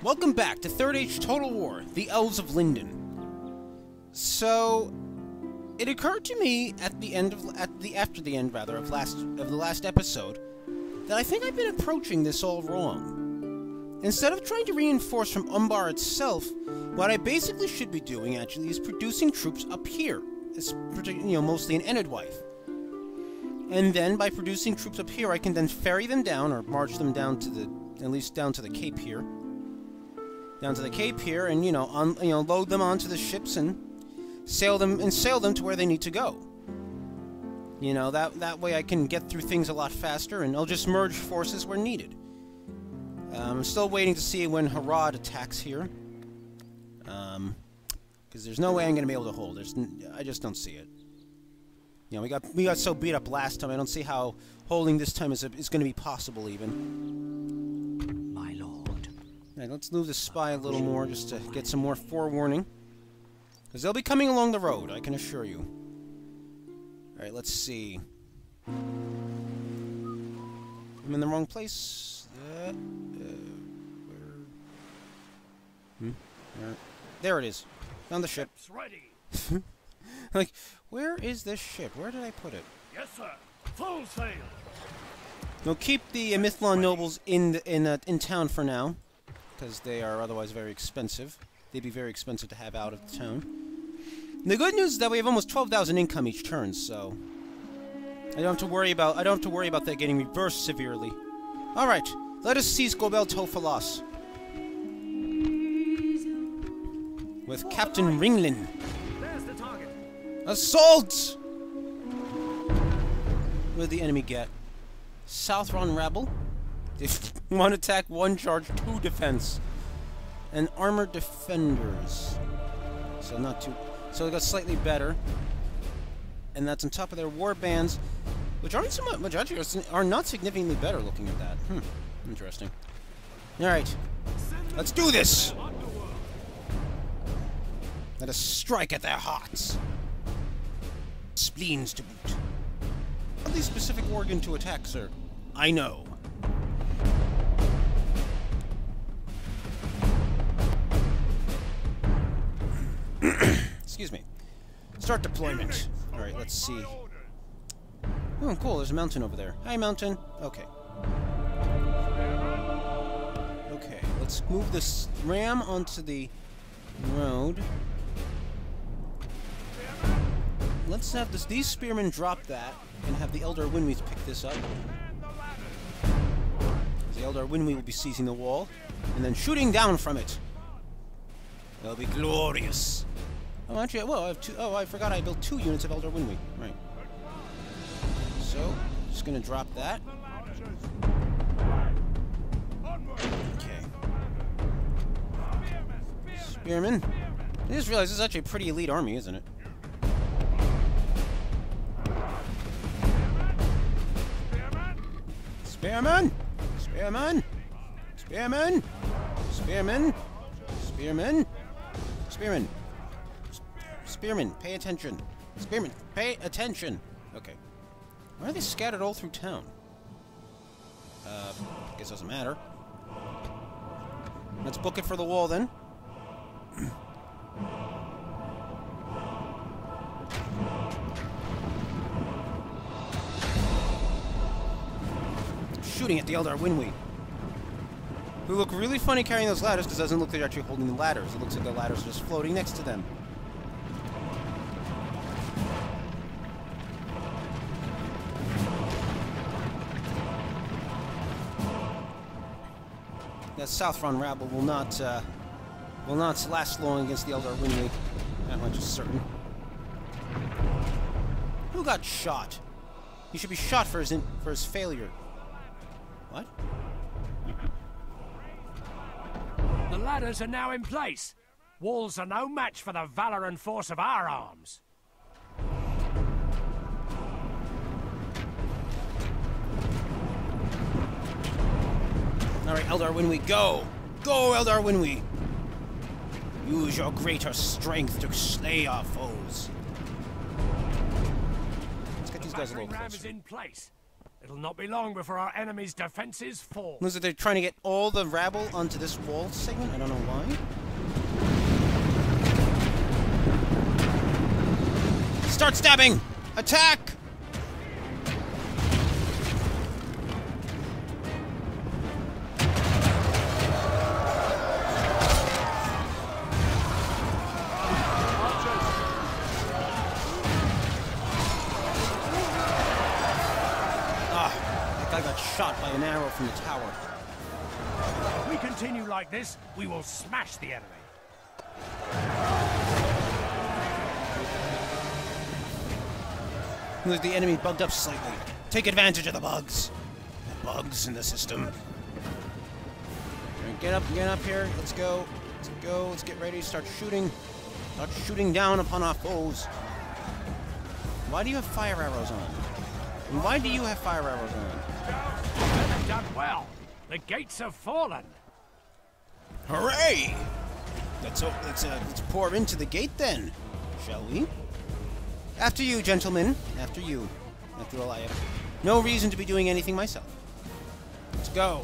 Welcome back to Third Age Total War, the Elves of Lindon. So, it occurred to me after the end of the last episode that I think I've been approaching this all wrong. Instead of trying to reinforce from Umbar itself, what I basically should be doing actually is producing troops up here, mostly in Enedwaith. And then by producing troops up here, I can then ferry them down or march them down to at least down to the Cape here. Down to the Cape here, and load them onto the ships and sail them to where they need to go. That way I can get through things a lot faster, and I'll just merge forces where needed. I'm still waiting to see when Harad attacks here, because there's no way I'm going to be able to hold. I just don't see it. We got so beat up last time. I don't see how holding this time is going to be possible even. My lord. Alright, let's move the spy a little more just to get some more forewarning. Because they'll be coming along the road, I can assure you. Alright, let's see. I'm in the wrong place. There it is. Found the ship. Ready. Like, where is this ship? Where did I put it? Yes, sir. Full sail. No, keep the Mithlon nobles in town for now, because they are otherwise very expensive. They'd be very expensive to have out of the town. And the good news is that we have almost 12,000 income each turn, so I don't have to worry about that getting reversed severely. All right, let us seize Goel Tolos with Captain Ringlin. There's the target. Assault! What did the enemy get? Southron Rabble. 1 attack, 1 charge, 2 defense. And armored defenders. So not too... So they got slightly better. And that's on top of their war bands, which aren't so much... actually are not significantly better looking at that. Interesting. Alright. Let's do this! Let us strike at their hearts. Spleens to boot. Not the specific organ to attack, sir. I know. Excuse me. Start deployment. Alright, let's see. Oh, cool, there's a mountain over there. Hi, mountain. Okay. Okay, let's move this ram onto the road. Let's have these spearmen drop that, and have the Eldar Windweeds pick this up. The Eldar Windweed will be seizing the wall, and then shooting down from it. That'll be glorious. Oh, actually, well, I have 2... Oh, I forgot I built 2 units of Eldar Windweed. Right. So, just gonna drop that. Okay. Spearmen. I just realized this is actually a pretty elite army, isn't it? Spearmen! Spearmen! Spearmen! Spearmen! Spearmen! Spearmen! Spearmen, pay attention! Spearmen, pay attention! Okay. Why are they scattered all through town? Guess doesn't matter. Let's book it for the wall then. Shooting at the Eldar Windweed, who look really funny carrying those ladders because it doesn't look like they're actually holding the ladders. It looks like the ladders are just floating next to them. That Southron Rabble will not last long against the Eldar Windweed. That much is certain. Who got shot? He should be shot for his failure. What? The ladders are now in place. Walls are no match for the valor and force of our arms. Alright, Eldar Windweed, go! Go, Eldar Windweed! Use your greater strength to slay our foes. Let's get these guys a little Battering ram is closer. in place. It'll not be long before our enemy's defenses fall. Looks like they're trying to get all the rabble onto this wall segment. I don't know why. Start stabbing! Attack! I got shot by an arrow from the tower. If we continue like this, we will smash the enemy. Look, the enemy bugged up slightly. Take advantage of the bugs. The bugs in the system. Right, get up here. Let's go. Let's go. Let's get ready. Start shooting. Start shooting down upon our foes. Why do you have fire arrows on? And why do you have fire arrows on? They've done well. The gates have fallen. Hooray! Let's pour into the gate then, shall we? After you, gentlemen. After you. After all, I have no reason to be doing anything myself. Let's go.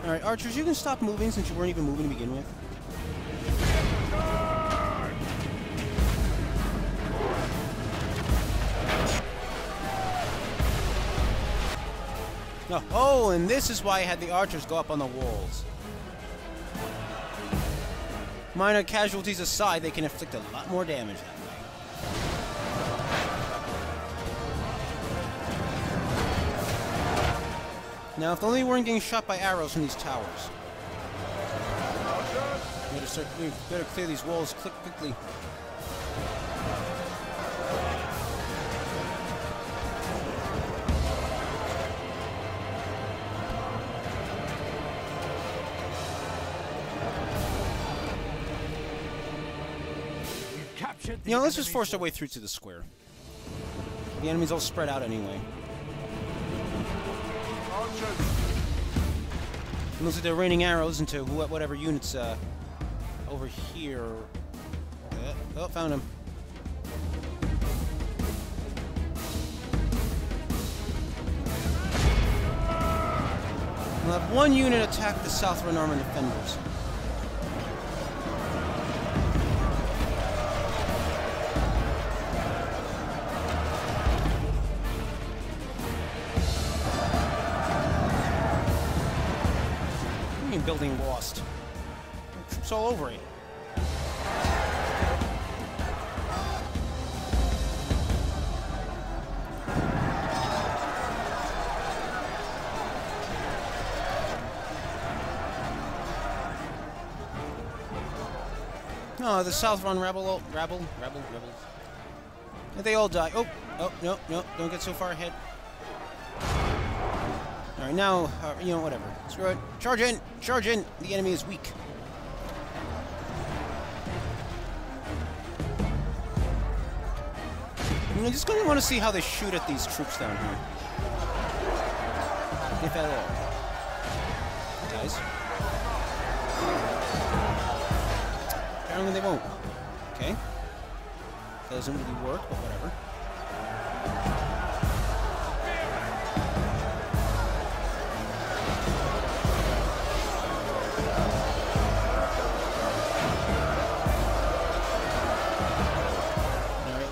Alright, archers, you can stop moving since you weren't even moving to begin with. Oh, and this is why I had the archers go up on the walls. Minor casualties aside, they can inflict a lot more damage that way. Now, if only we weren't getting shot by arrows from these towers. We better clear these walls quickly. You know, let's just force our way through to the square. The enemy's all spread out anyway. It looks like they're raining arrows into whatever units over here. Oh, found him. We'll have one unit attack the Southron armor defenders. Building lost. Troops all over it. Oh, the Southron rebels. They all die. Oh, no, don't get so far ahead. Alright, now, you know, whatever. Screw it. Charge in! Charge in! The enemy is weak. I just gonna want to see how they shoot at these troops down here. If at all. Guys. Apparently they won't. Okay. Doesn't really work, but whatever.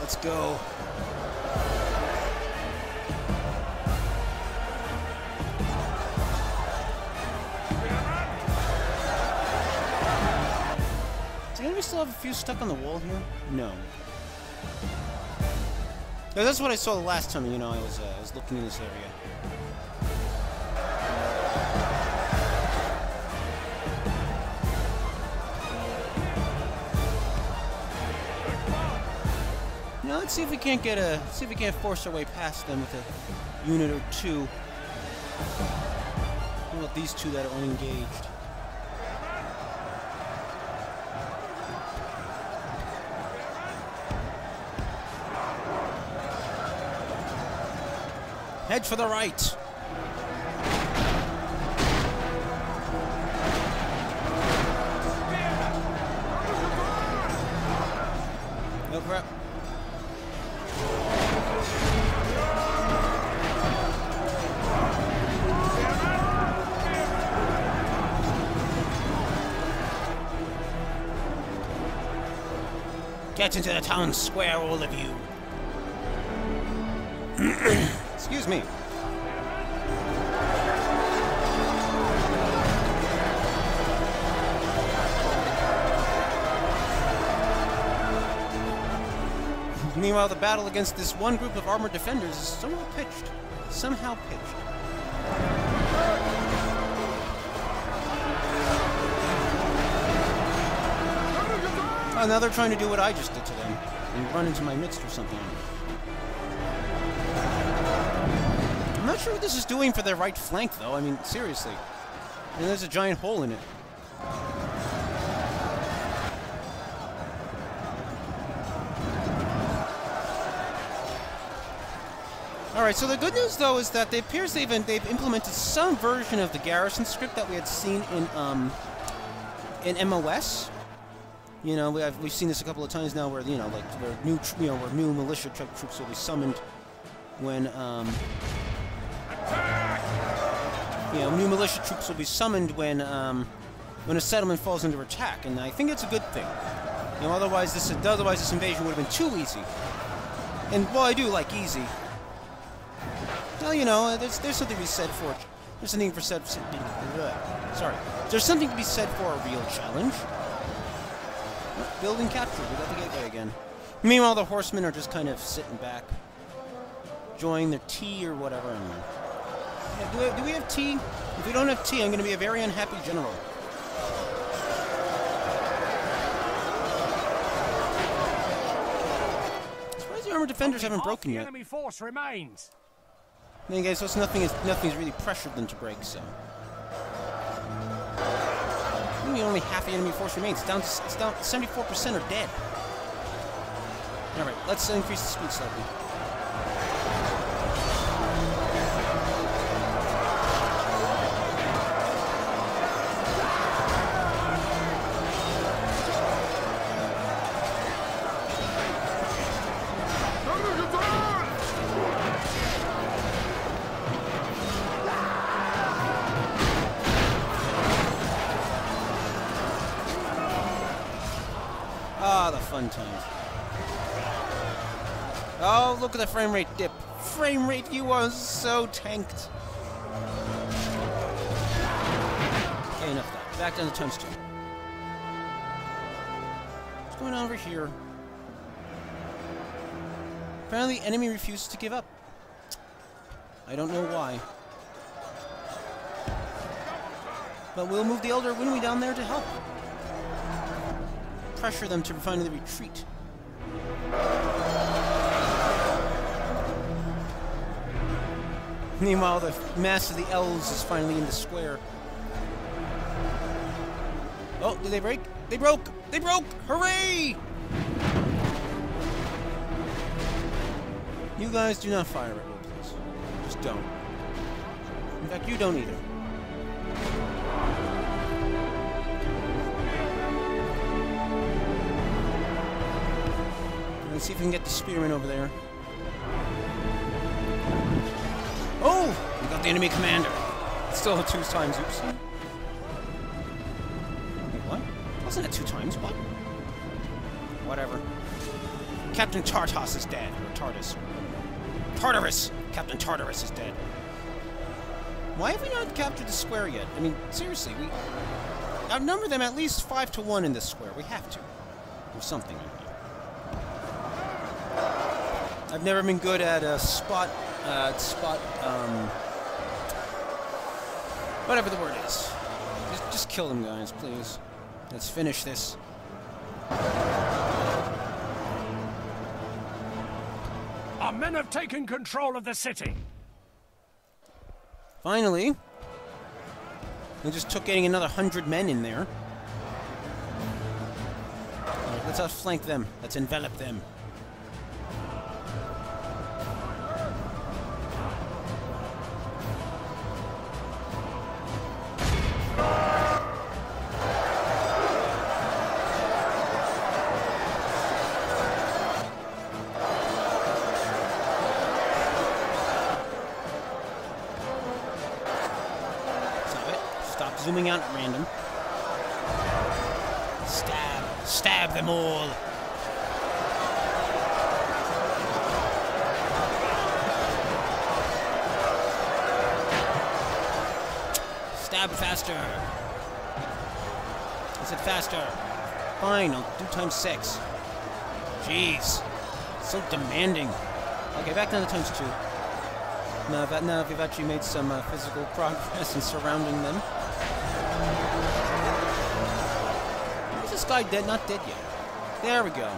Let's go. Do we still have a few stuck on the wall here? No. That's what I saw the last time, you know, I was looking in this area. Now let's see if we can't force our way past them with a unit or two. How about these two that are unengaged? Head for the right. Get into the town square, all of you. Excuse me. Meanwhile, the battle against this one group of armored defenders is somehow pitched. Oh, now they're trying to do what I just did to them and run into my midst or something. I'm not sure what this is doing for their right flank, though. I mean, seriously. I mean, there's a giant hole in it. Alright, so the good news, though, is that it appears they've implemented some version of the garrison script that we had seen in MOS. You know, we've seen this a couple of times now, where where new militia troops will be summoned when new militia troops will be summoned when a settlement falls under attack, and I think it's a good thing. You know, otherwise this invasion would have been too easy. And while I do like easy, well, you know, there's something to be said for it. There's something to be said for a real challenge. Building captured. We got the gateway again. Meanwhile, the horsemen are just kind of sitting back, enjoying their tea or whatever. Yeah, do we have tea? If we don't have tea, I'm going to be a very unhappy general. I'm surprised the armored defenders haven't broken yet. Enemy force remains. Then guys, so nothing's really pressured them to break, so. Maybe only half the enemy force remains. It's down to 74% are dead. Alright, let's increase the speed slightly. Ah, the fun times. Oh, look at the frame rate dip. Frame rate, you are so tanked. Okay, enough of that. Back down to times 2. What's going on over here? Apparently, the enemy refuses to give up. I don't know why. But we'll move the Elder Winwy down there to help. Pressure them to finally retreat. Meanwhile, the mass of the elves is finally in the square. Oh, did they break? They broke! They broke! Hooray! You guys do not fire at me, please. Just don't. In fact, you don't either. Let's see if we can get the spearman over there. Oh! We got the enemy commander. Still 2 times, oops. Wait, what? Wasn't it 2 times? What? Whatever. Captain Tartos is dead. Or Tartarus. Tartarus! Captain Tartarus is dead. Why have we not captured the square yet? I mean, seriously, we outnumber them at least 5-1 in this square. We have to. Or something like that. I've never been good at whatever the word is. Just kill them, guys, please. Let's finish this. Our men have taken control of the city. Finally. We just took getting another 100 men in there. Right, let's outflank them. Let's envelop them. Zooming out at random. Stab. Stab them all. Stab faster. I said faster. Fine, I'll do times 6. Jeez. So demanding. Okay, back down to times 2. Now we've actually made some physical progress in surrounding them. Is this guy dead? Not dead yet. There we go.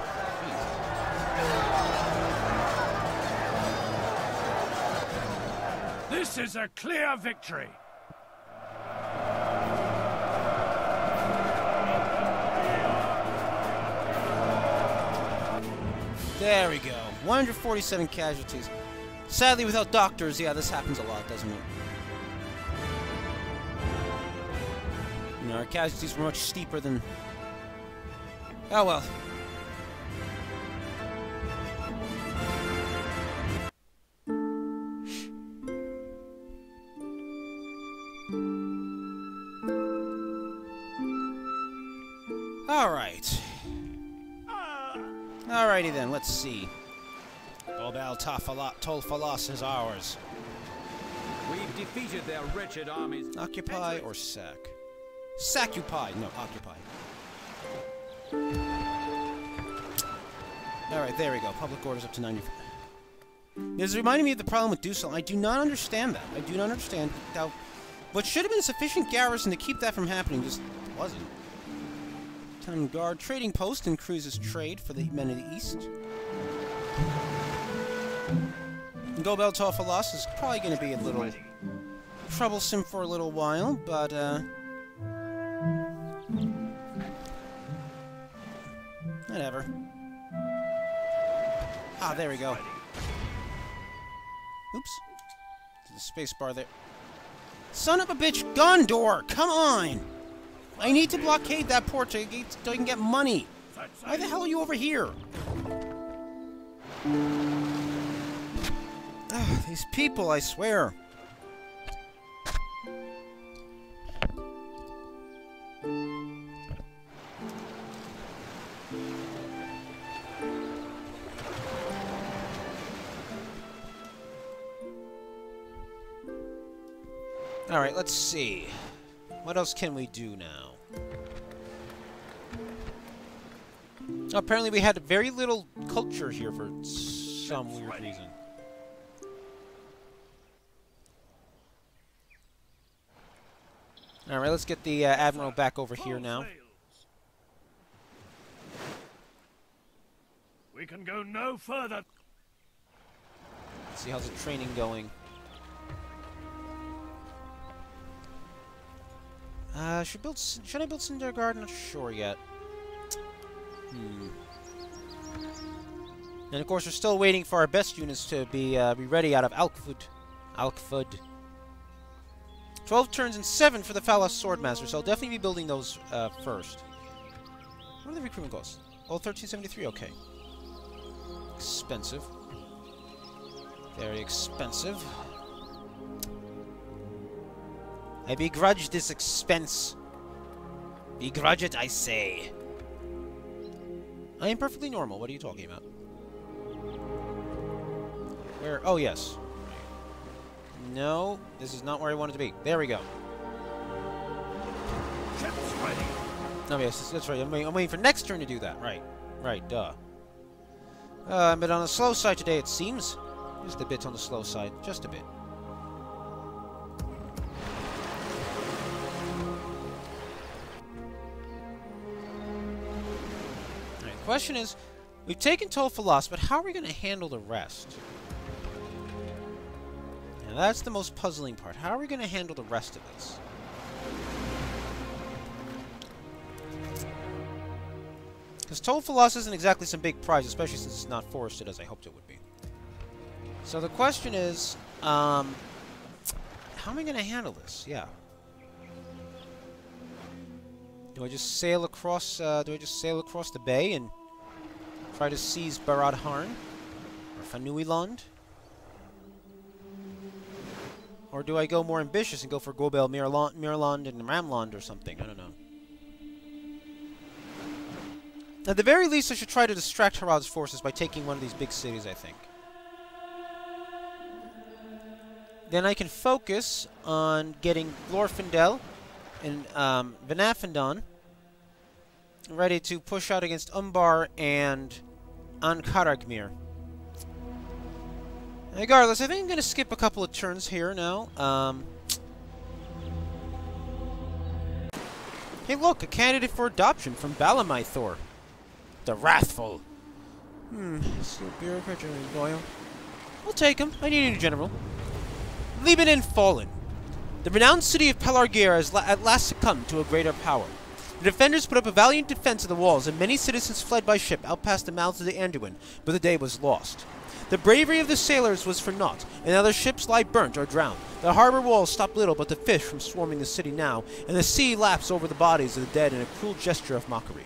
Jeez. This is a clear victory. There we go. 147 casualties. Sadly, without doctors, yeah, this happens a lot, doesn't it? You know, our casualties were much steeper than... Oh, well. Alright. Alrighty then, let's see. Goel Tolfalos is ours. We've defeated their wretched armies. Occupy or sack? Saccupy! No, occupy. Alright, there we go. Public orders up to 95. This is reminding me of the problem with Dusel. I do not understand that. I do not understand how... What should have been a sufficient garrison to keep that from happening just wasn't. Town guard trading post increases trade for the men of the east. Goel Tolfalos is probably going to be a little troublesome for a little while, but whatever. Ah, there we go. Oops. The space bar there. Son of a bitch, Gondor! Come on! I need to blockade that port so I can get money. Why the hell are you over here? These people, I swear. Alright, let's see. What else can we do now? Apparently we had very little culture here for some weird reason. Alright, let's get the Admiral back over here now. We can go no further. Let's see how's the training going. Should I build Cindergarden? Not sure yet. And of course, we're still waiting for our best units to be ready out of Alkfud. 12 turns and 7 for the Phalos Swordmaster, so I'll definitely be building those first. What are the recruitment costs? Oh, 1373, okay. Expensive. Very expensive. I begrudge this expense. Begrudge it, I say. I am perfectly normal. What are you talking about? Where? Oh, yes. No, this is not where I wanted to be. There we go. Ships ready. Oh, yes, that's right. I'm waiting for next turn to do that. Right. Right, duh. I'm a bit on the slow side today, it seems. Just a bit on the slow side. Just a bit. Alright, the question is, we've taken Tolfalos, but how are we going to handle the rest? Now, that's the most puzzling part. How are we going to handle the rest of this? Because Tolfalos isn't exactly some big prize, especially since it's not forested as I hoped it would be. So the question is, how am I going to handle this? Yeah. Do I just sail across? Do I just sail across the bay and try to seize Barad Harn or Fanuiland? Or do I go more ambitious and go for Goel Mirland and Ramland or something? I don't know. At the very least, I should try to distract Harad's forces by taking one of these big cities, I think. Then I can focus on getting Glorfindel in Vanafendon, ready to push out against Umbar and Ankaragmir. Regardless, I think I'm going to skip a couple of turns here now. Hey, look, a candidate for adoption from Balamaithor. The Wrathful. Still bureaucrat, Goel. We'll take him. I need a new general. Lindon fallen. The renowned city of Pelargir has at last succumbed to a greater power. The defenders put up a valiant defense of the walls, and many citizens fled by ship out past the mouths of the Anduin, but the day was lost. The bravery of the sailors was for naught, and now their ships lie burnt or drowned. The harbor walls stop little but the fish from swarming the city now, and the sea laps over the bodies of the dead in a cruel gesture of mockery,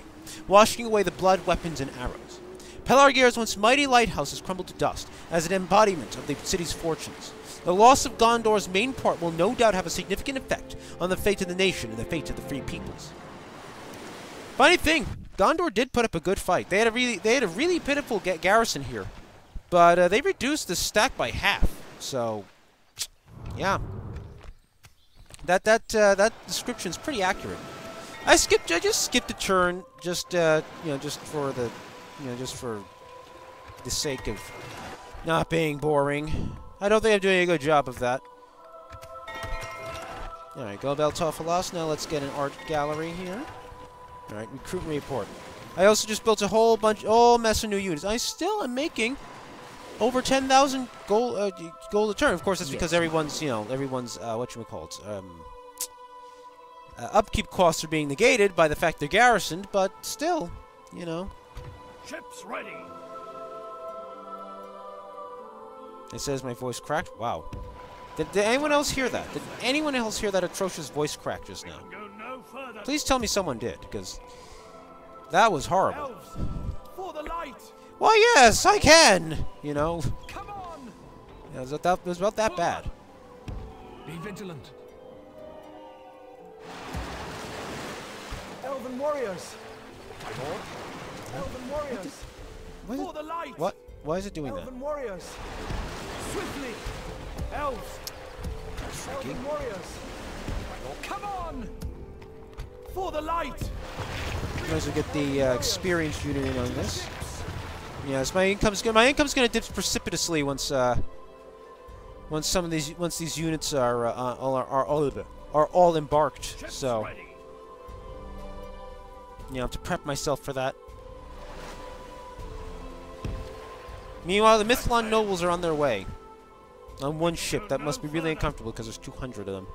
washing away the blood, weapons, and arrows. Pelargir's once mighty lighthouse has crumbled to dust, as an embodiment of the city's fortunes. The loss of Gondor's main port will no doubt have a significant effect on the fate of the nation and the fate of the free peoples. Funny thing, Gondor did put up a good fight. They had a really pitiful garrison here, but they reduced the stack by half. So, yeah, that description's pretty accurate. I just skipped a turn, just for the sake of not being boring. I don't think I'm doing a good job of that. Alright, Goel Tolos. Now let's get an art gallery here. Alright, recruitment report. I also just built a whole mess of new units. I still am making over 10,000 gold a turn. Of course, that's because everyone's upkeep costs are being negated by the fact they're garrisoned, but still, you know. Ships ready. It says my voice cracked. Wow. Did anyone else hear that? Did anyone else hear that atrocious voice crack just now? Please tell me someone did, because that was horrible. Elves, for the light. Well, yes, I can. You know. Come on. Yeah, it was about that bad. Be vigilant. Elven warriors. My lord. Elven warriors. For the light. What? Why is it doing that? Elven warriors. Swiftly. Elves. Elven warriors. Come on. For the light. You guys will get the experienced unit in on this. Yes, my income's gonna dip precipitously once these units are all embarked. So, I have to prep myself for that. Meanwhile, the Mithlon nobles are on their way. On one ship. That must be really uncomfortable because there's 200 of them.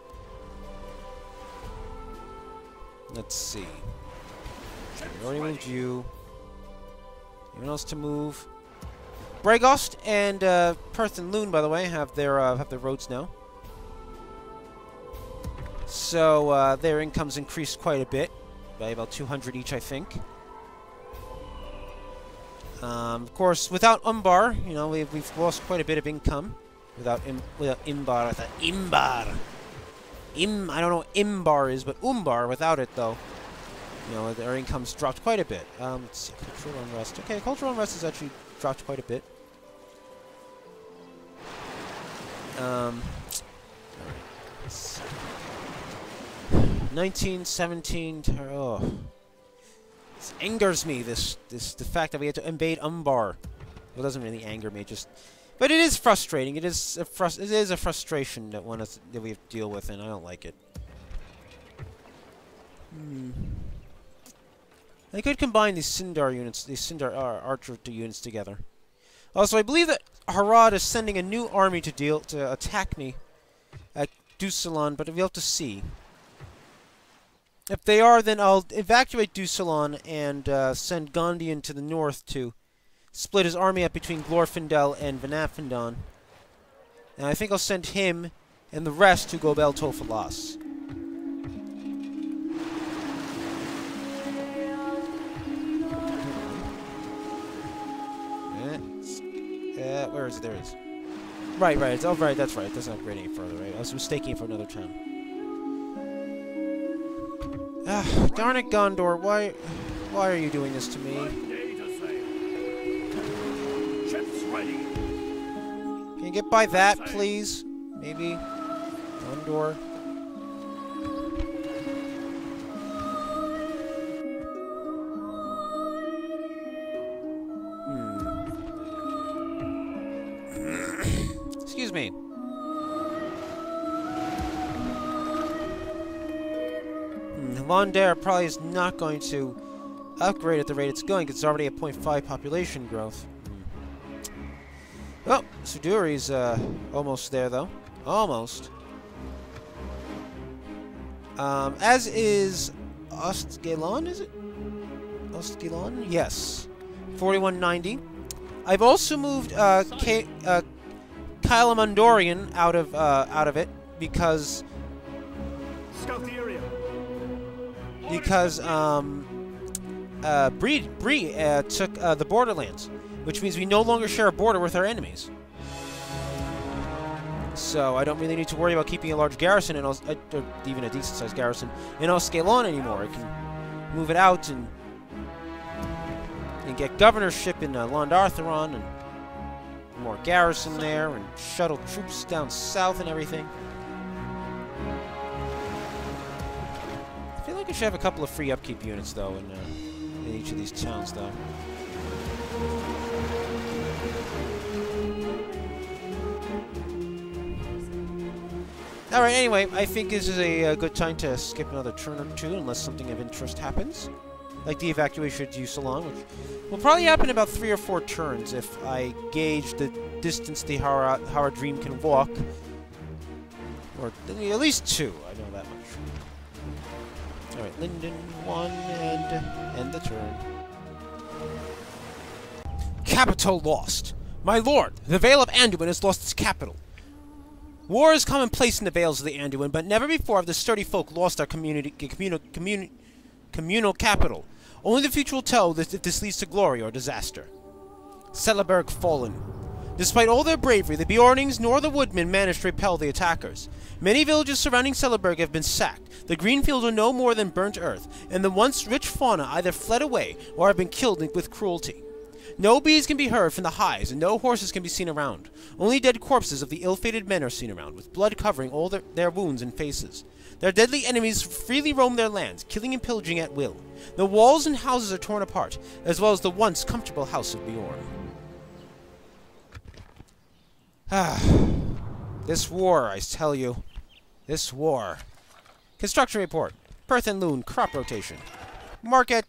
Let's see. We already moved you. Anyone else to move? Bragost and Perth and Loon, by the way, have their roads now. So their income's increased quite a bit, by about 200 each, I think. Of course, without Umbar, you know, we've lost quite a bit of income. Without Imbar, Imbar. I don't know what Imbar is, but Umbar without it, though. You know, our income's dropped quite a bit. Let's see, cultural unrest. Okay, cultural unrest has actually dropped quite a bit. 19, 17. Oh, this angers me. The fact that we had to invade Umbar. Well, it doesn't really anger me. But it is frustrating. It is a frustration that we have to deal with, and I don't like it. I could combine these Sindar archer units together. Also, I believe that Harad is sending a new army to attack me at Dusalon, but we'll have to see. If they are, then I'll evacuate Dusalon and send Gondian to the north to split his army up between Glorfindel and Vanafendon. And I think I'll send him and the rest to Goel Tolos. Where is it? There it is. Right. It's over. Right, that's right. It doesn't upgrade any further, right? I was mistaking it for another town. Ah, darn it, Gondor. Why are you doing this to me? Ships ready. Can you get by that, please? Maybe? Gondor. me. Lindon probably is not going to upgrade at the rate it's going, 'cause it's already at 0.5 population growth. Well, Suduri's almost there, though. Almost. As is Ostgalon, is it? Ostgalon? Yes. 4190. I've also moved Kylamandorian out of it because Scout the area. Bree took the borderlands, which means we no longer share a border with our enemies. So I don't really need to worry about keeping a large garrison or even a decent-sized garrison in Ostgalon anymore. I can move it out and get governorship in Londartheron and more garrison there and shuttle troops down south and everything. I feel like I should have a couple of free upkeep units though in each of these towns though. Alright, anyway, I think this is a good time to skip another turn or two unless something of interest happens. Like the evacuation to Usalon, which will probably happen in about 3 or 4 turns if I gauge the distance the Haradrim can walk. Or at least 2, I know that much. Alright, Lindon 1 and end the turn. Capital lost. My lord, the Vale of Anduin has lost its capital. War is commonplace in the Vales of the Anduin, but never before have the sturdy folk lost our communal capital. Only the future will tell if this leads to glory or disaster. Celeberg fallen. Despite all their bravery, the Bjornings nor the woodmen managed to repel the attackers. Many villages surrounding Celeberg have been sacked. The green fields are no more than burnt earth, and the once rich fauna either fled away or have been killed with cruelty. No bees can be heard from the hives, and no horses can be seen around. Only dead corpses of the ill-fated men are seen around, with blood covering all their wounds and faces. Their deadly enemies freely roam their lands, killing and pillaging at will. The walls and houses are torn apart, as well as the once comfortable house of Bjorn. This war, I tell you. This war. Construction report. Perth and Loon, crop rotation. Market.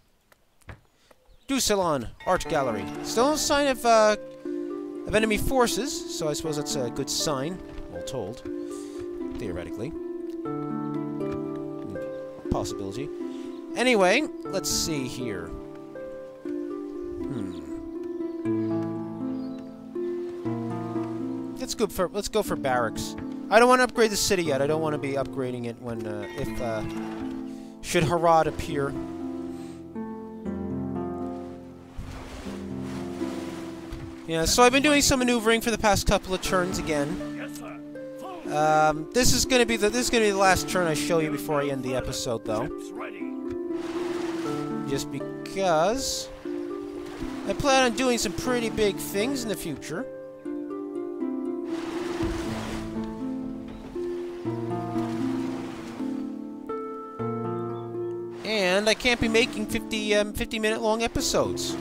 Dusalon, art gallery. Still no sign of enemy forces, so I suppose that's a good sign, all told. Theoretically. Possibility. Anyway, let's see here. Let's go for barracks. I don't want to upgrade the city yet. I don't want to be upgrading it when should Harad appear. Yeah, so I've been doing some maneuvering for the past couple of turns again. Yes, sir. This is gonna be the last turn I show you before I end the episode, though. Ships ready. Just because I plan on doing some pretty big things in the future. And I can't be making 50-minute long episodes.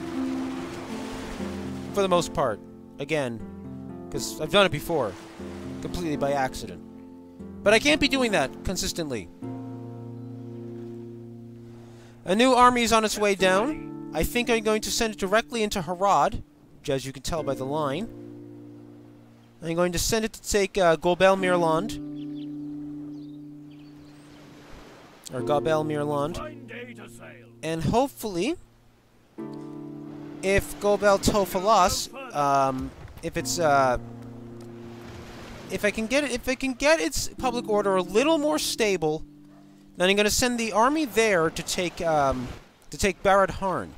For the most part. Again. Because I've done it before. Completely by accident. But I can't be doing that consistently. A new army is on its way down. I think I'm going to send it directly into Harad, as you can tell by the line. I'm going to send it to take Goel Mirland. Or Goel Mirland. Fine day to sail. And hopefully, if Goel Tolos, if I can get its public order a little more stable, then I'm going to send the army there to take Barad Harn.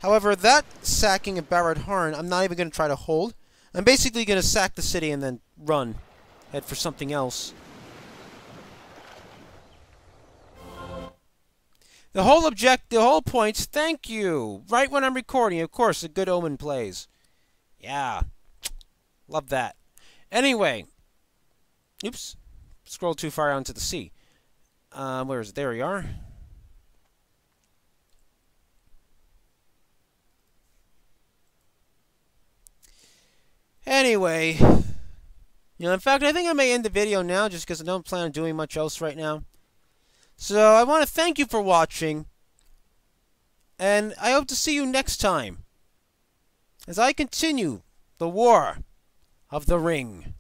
However, that sacking of Barad Harn, I'm not even going to try to hold. I'm basically going to sack the city and then run, head for something else. The whole point, thank you! Right when I'm recording, of course, a good omen plays. Yeah. Love that. Anyway. Oops. Scroll too far out into the sea. Where is it? There we are. Anyway, in fact, I think I may end the video now just because I don't plan on doing much else right now. So, I want to thank you for watching, and I hope to see you next time as I continue the War of the Ring.